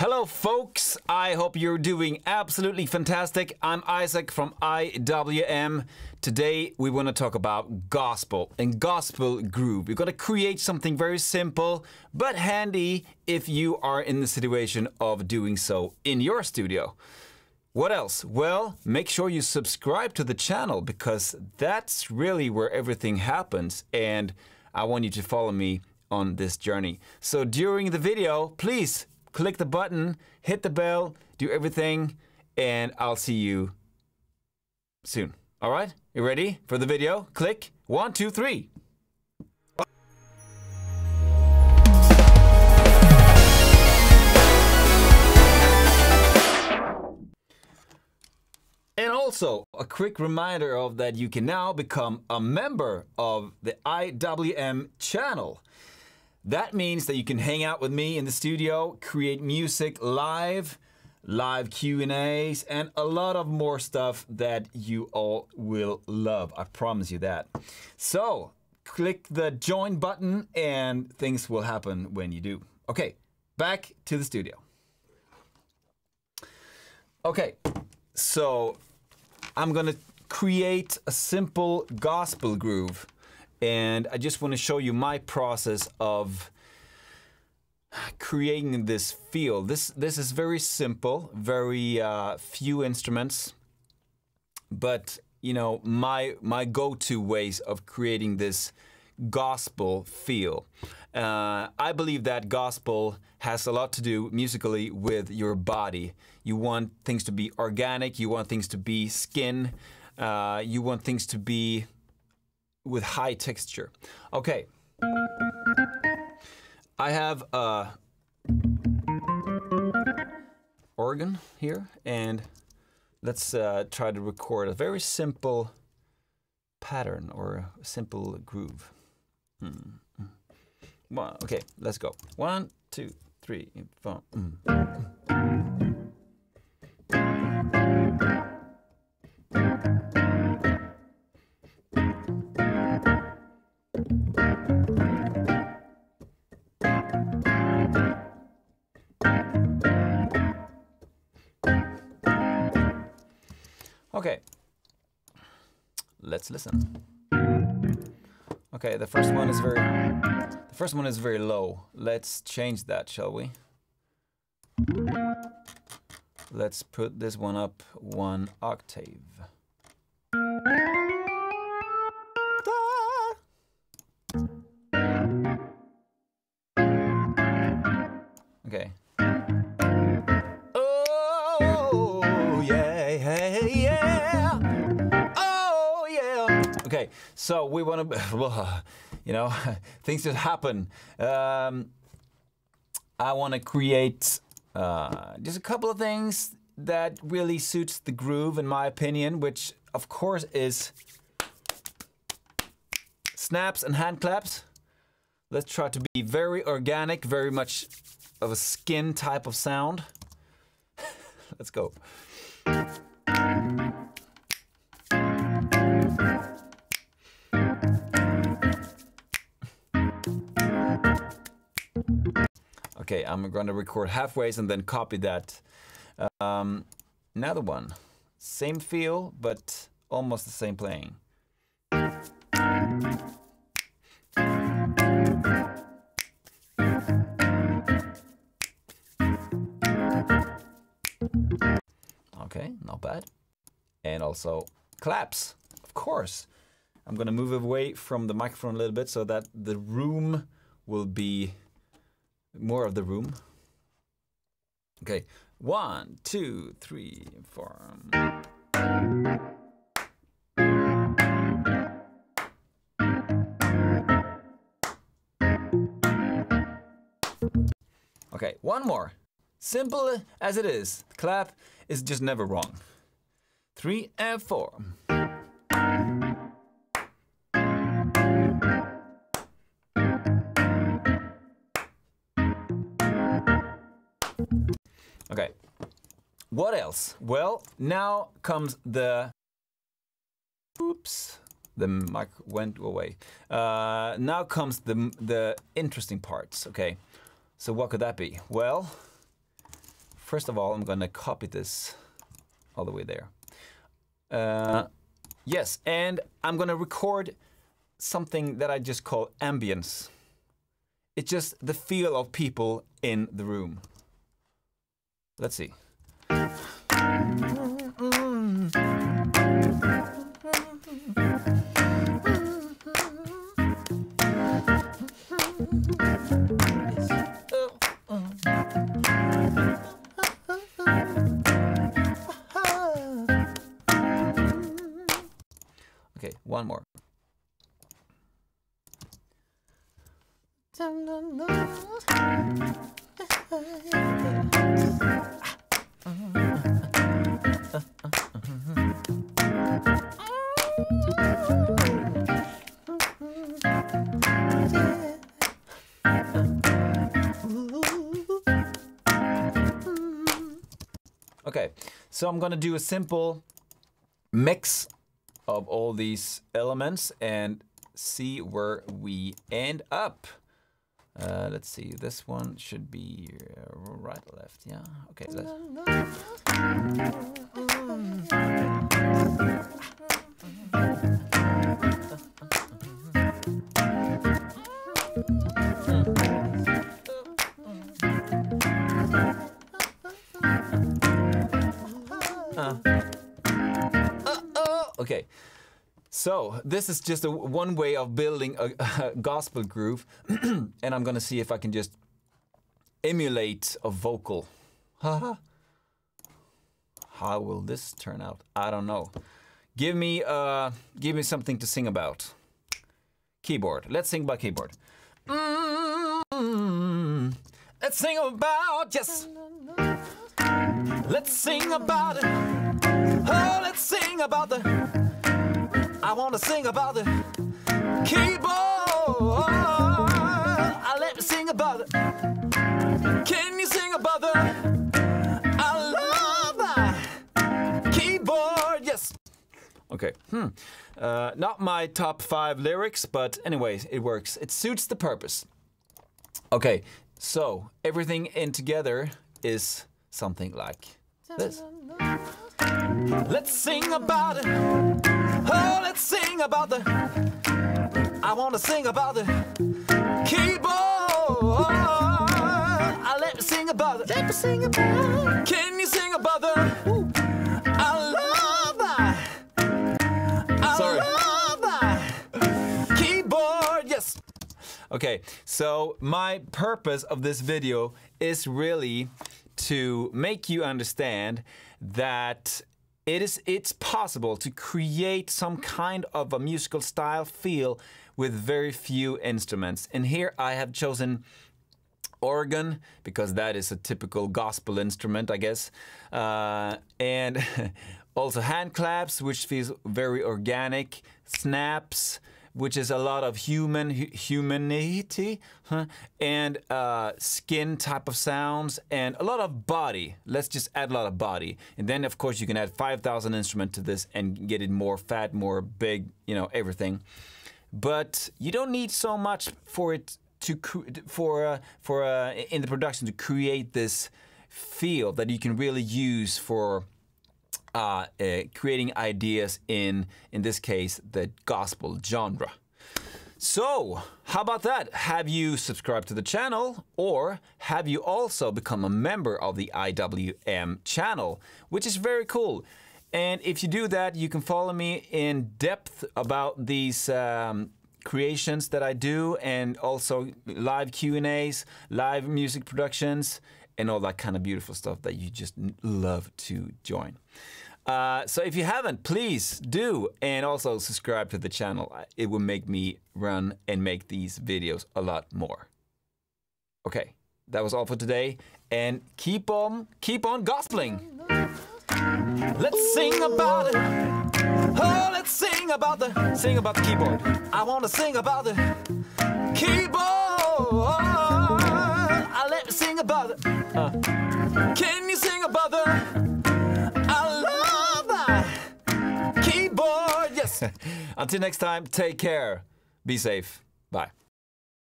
Hello folks, I hope you're doing absolutely fantastic. I'm Isaac from IWM. Today we want to talk about gospel and gospel groove. We're going to create something very simple but handy if you are in the situation of doing so in your studio. What else? Well, make sure you subscribe to the channel because that's really where everything happens, and I want you to follow me on this journey. So during the video, please click the button, hit the bell, do everything, and I'll see you soon. All right? You ready for the video? Click. 1, 2, 3. And also, a quick reminder of that you can now become a member of the IWM channel. That means that you can hang out with me in the studio, create music live Q&As, and a lot of more stuff that you all will love. I promise you that. So, click the join button and things will happen when you do. Okay, back to the studio. Okay, so I'm gonna create a simple gospel groove. And I just want to show you my process of creating this feel. This is very simple, very few instruments, but you know, my go-to ways of creating this gospel feel. I believe that gospel has a lot to do musically with your body. You want things to be organic. You want things to be skin. You want things to be with high texture. Okay. I have a organ here, and let's try to record a very simple pattern or a simple groove. Well, okay, let's go. 1, 2, 3, 4. Okay, let's listen. Okay, the first one is very low. Let's change that, shall we? Let's put this one up 1 octave. Okay. Okay, so we want to, you know, things that happen. I want to create just a couple of things that really suits the groove, in my opinion, which of course is snaps and hand claps. Let's try to be very organic, very much of a skin type of sound. Let's go. Okay, I'm going to record halfways and then copy that. Another one. Same feel, but almost the same playing. Okay, not bad. And also claps, of course. I'm going to move away from the microphone a little bit so that the room will be more of the room. Okay, 1, 2, 3, 4. Okay, one more. Simple as it is. The clap is just never wrong. 3 and 4. Okay, what else? Well, now comes the... Oops, the mic went away. Now comes the interesting parts, okay? So what could that be? Well, first of all, I'm gonna copy this all the way there. Yes, and I'm gonna record something that I just call ambience. It's just the feel of people in the room. Let's see. Okay, one more. Okay, so I'm gonna do a simple mix of all these elements and see where we end up. Let's see, this one should be right, left, yeah, okay. Okay, so this is just one way of building a gospel groove, and I'm gonna see if I can just emulate a vocal. How will this turn out? I don't know. Give me something to sing about. Keyboard. Let's sing about keyboard. Let's sing about, yes. Let's sing about it. Oh, let's sing about the. I want to sing about the keyboard. I let me sing about it. Can you sing about the? I love that keyboard. Yes. Okay. Not my top 5 lyrics, but anyways, it works. It suits the purpose. Okay. So everything in together is something like this. Let's sing about it. Oh, let's sing about the. I want to sing about the keyboard. I let me sing about it. Let me sing about it. Can you sing about the? I love that. I love that keyboard. Yes. Okay. So my purpose of this video is really to make you understand that it's possible to create some kind of a musical style feel with very few instruments. And here I have chosen organ because that is a typical gospel instrument, I guess. And also hand claps, which feels very organic, snaps, which is a lot of humanity, and skin type of sounds, and a lot of body. Let's just add a lot of body. And then, of course, you can add 5,000 instruments to this and get it more fat, more big, you know, everything. But you don't need so much for it to in the production to create this feel that you can really use for creating ideas in this case, the gospel genre. So, how about that? Have you subscribed to the channel, or have you also become a member of the IWM channel, which is very cool. And if you do that, you can follow me in depth about these creations that I do, and also live Q&As, live music productions, and all that kind of beautiful stuff that you just love to join. So if you haven't, please do, and also subscribe to the channel. It will make me run and make these videos a lot more. Okay, that was all for today, and keep on gospeling. Let's sing about it. Oh, let's sing about the keyboard. I want to sing about the keyboard. I let me sing about it. Can you sing about the? I love that keyboard. Yes. Until next time, take care. Be safe. Bye.